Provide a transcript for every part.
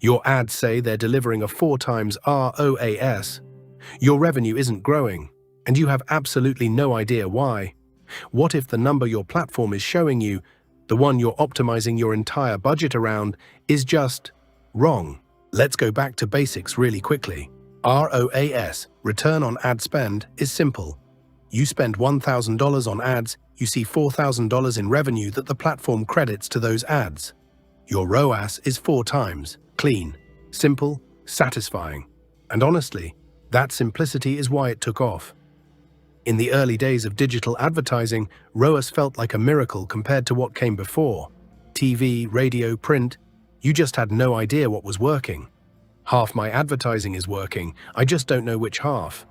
Your ads say they're delivering a 4 times ROAS. Your revenue isn't growing, and you have absolutely no idea why. What if the number your platform is showing you, the one you're optimizing your entire budget around, is just wrong? Let's go back to basics really quickly. ROAS, return on ad spend, is simple. You spend $1,000 on ads, you see $4,000 in revenue that the platform credits to those ads. Your ROAS is 4 times. Clean, simple, satisfying. And honestly, that simplicity is why it took off. In the early days of digital advertising, ROAS felt like a miracle compared to what came before. TV, radio, print, you just had no idea what was working. Half my advertising is working, I just don't know which half.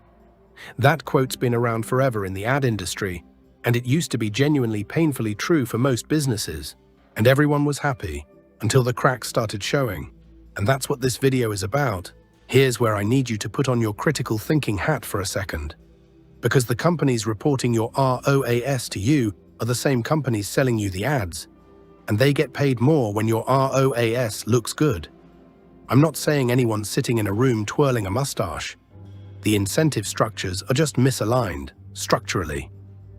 That quote's been around forever in the ad industry, and it used to be genuinely painfully true for most businesses. And everyone was happy, until the cracks started showing. And that's what this video is about. Here's where I need you to put on your critical thinking hat for a second. Because the companies reporting your ROAS to you are the same companies selling you the ads. And they get paid more when your ROAS looks good. I'm not saying anyone's sitting in a room twirling a mustache. The incentive structures are just misaligned, structurally.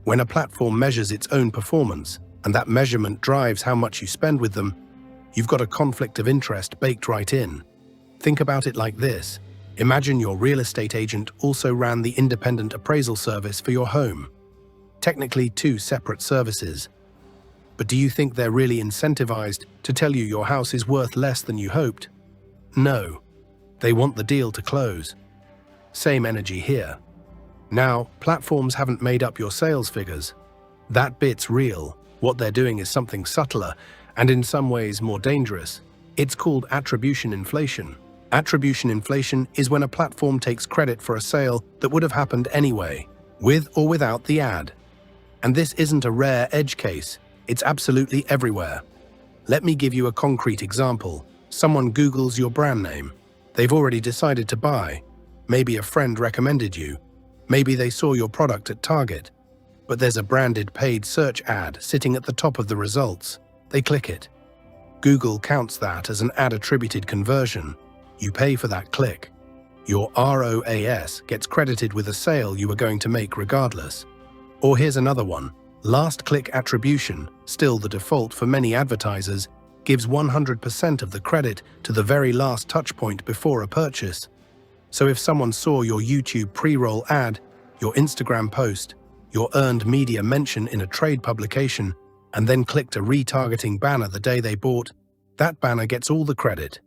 When a platform measures its own performance, and that measurement drives how much you spend with them, you've got a conflict of interest baked right in. Think about it like this. Imagine your real estate agent also ran the independent appraisal service for your home. Technically 2 separate services. But do you think they're really incentivized to tell you your house is worth less than you hoped? No. They want the deal to close. Same energy here. Now, platforms haven't made up your sales figures. That bit's real. What they're doing is something subtler, and in some ways more dangerous. It's called attribution inflation. Attribution inflation is when a platform takes credit for a sale that would have happened anyway, with or without the ad. And this isn't a rare edge case, it's absolutely everywhere. Let me give you a concrete example. Someone Googles your brand name. They've already decided to buy. Maybe a friend recommended you. Maybe they saw your product at Target. But there's a branded paid search ad sitting at the top of the results. They click it. Google counts that as an ad-attributed conversion. You pay for that click. Your ROAS gets credited with a sale you were going to make regardless. Or here's another one. Last click attribution, still the default for many advertisers, gives 100% of the credit to the very last touchpoint before a purchase. So if someone saw your YouTube pre-roll ad, your Instagram post, your earned media mention in a trade publication, and then clicked a retargeting banner the day they bought, that banner gets all the credit.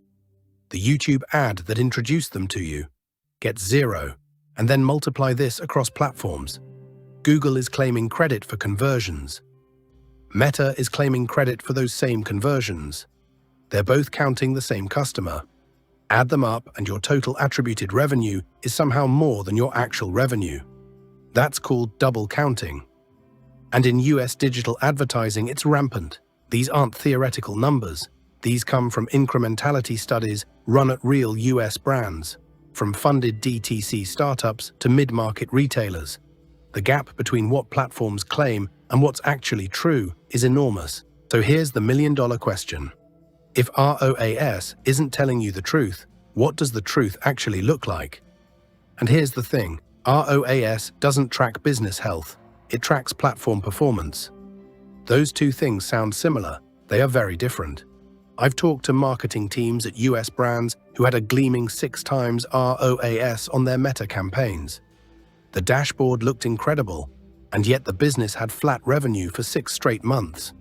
The YouTube ad that introduced them to you gets 0, and then multiply this across platforms. Google is claiming credit for conversions. Meta is claiming credit for those same conversions. They're both counting the same customer. Add them up and your total attributed revenue is somehow more than your actual revenue. That's called double counting. And in US digital advertising, it's rampant. These aren't theoretical numbers. These come from incrementality studies run at real US brands, from funded DTC startups to mid-market retailers. The gap between what platforms claim and what's actually true is enormous. So here's the million-dollar question. If ROAS isn't telling you the truth, what does the truth actually look like? And here's the thing, ROAS doesn't track business health, it tracks platform performance. Those two things sound similar, they are very different. I've talked to marketing teams at US brands who had a gleaming 6 times ROAS on their Meta campaigns. The dashboard looked incredible, and yet the business had flat revenue for 6 straight months.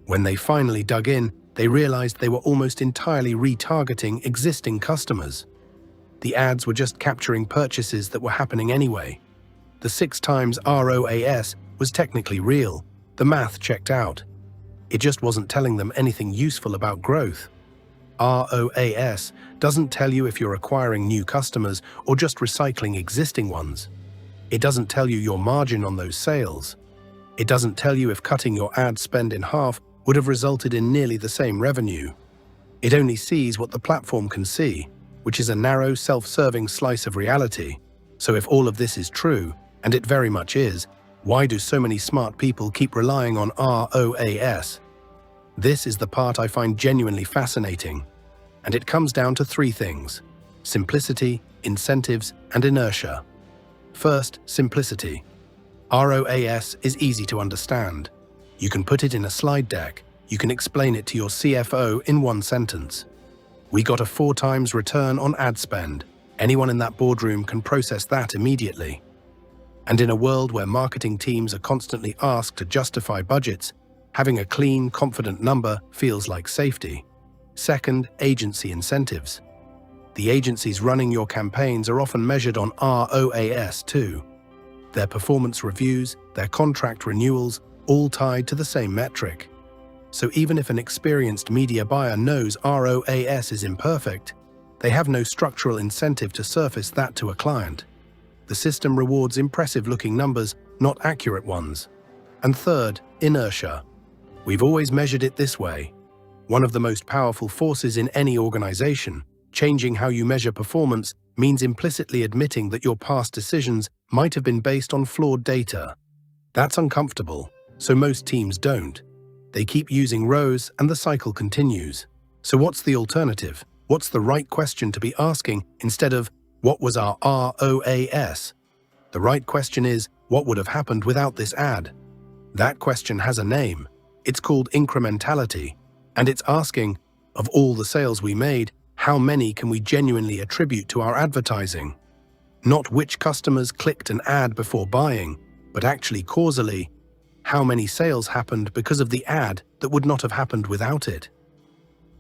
When they finally dug in, they realized they were almost entirely retargeting existing customers. The ads were just capturing purchases that were happening anyway. The 6 times ROAS was technically real. The math checked out. It just wasn't telling them anything useful about growth. ROAS doesn't tell you if you're acquiring new customers or just recycling existing ones. It doesn't tell you your margin on those sales. It doesn't tell you if cutting your ad spend in half would have resulted in nearly the same revenue. It only sees what the platform can see, which is a narrow, self-serving slice of reality. So if all of this is true, and it very much is, why do so many smart people keep relying on ROAS? This is the part I find genuinely fascinating. And it comes down to three things: simplicity, incentives, and inertia. First, simplicity. ROAS is easy to understand. You can put it in a slide deck. You can explain it to your CFO in one sentence. We got a 4 times return on ad spend. Anyone in that boardroom can process that immediately. And in a world where marketing teams are constantly asked to justify budgets, having a clean, confident number feels like safety. Second, agency incentives. The agencies running your campaigns are often measured on ROAS too. Their performance reviews, their contract renewals, all tied to the same metric. So even if an experienced media buyer knows ROAS is imperfect, they have no structural incentive to surface that to a client. The system rewards impressive-looking numbers, not accurate ones. And third, inertia. We've always measured it this way. One of the most powerful forces in any organization, changing how you measure performance, means implicitly admitting that your past decisions might have been based on flawed data. That's uncomfortable, so most teams don't. They keep using ROAS and the cycle continues. So what's the alternative? What's the right question to be asking instead of, what was our ROAS? The right question is, what would have happened without this ad? That question has a name. It's called incrementality. And it's asking, of all the sales we made, how many can we genuinely attribute to our advertising? Not which customers clicked an ad before buying, but actually causally, how many sales happened because of the ad that would not have happened without it?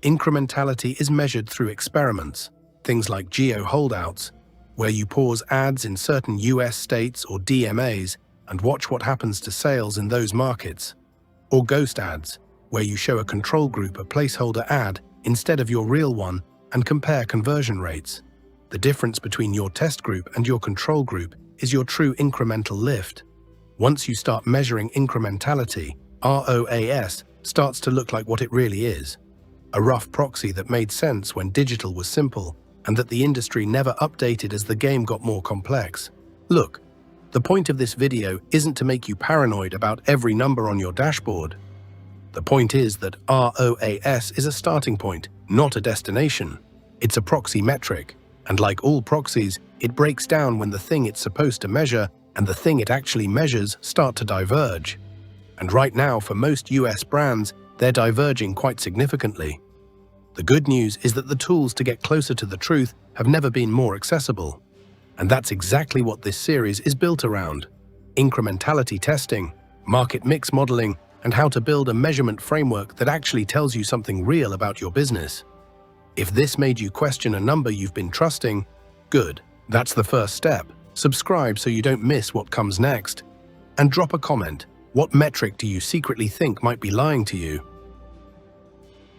Incrementality is measured through experiments, things like geo-holdouts, where you pause ads in certain US states or DMAs and watch what happens to sales in those markets. Or ghost ads, where you show a control group a placeholder ad instead of your real one and compare conversion rates. The difference between your test group and your control group is your true incremental lift. Once you start measuring incrementality, ROAS starts to look like what it really is. A rough proxy that made sense when digital was simple and that the industry never updated as the game got more complex. Look, the point of this video isn't to make you paranoid about every number on your dashboard. The point is that ROAS is a starting point, not a destination. It's a proxy metric, and like all proxies, it breaks down when the thing it's supposed to measure and the thing it actually measures start to diverge. And right now, for most US brands, they're diverging quite significantly. The good news is that the tools to get closer to the truth have never been more accessible. And that's exactly what this series is built around: incrementality testing, market mix modeling, and how to build a measurement framework that actually tells you something real about your business. If this made you question a number you've been trusting, good. That's the first step. Subscribe so you don't miss what comes next. And drop a comment. What metric do you secretly think might be lying to you?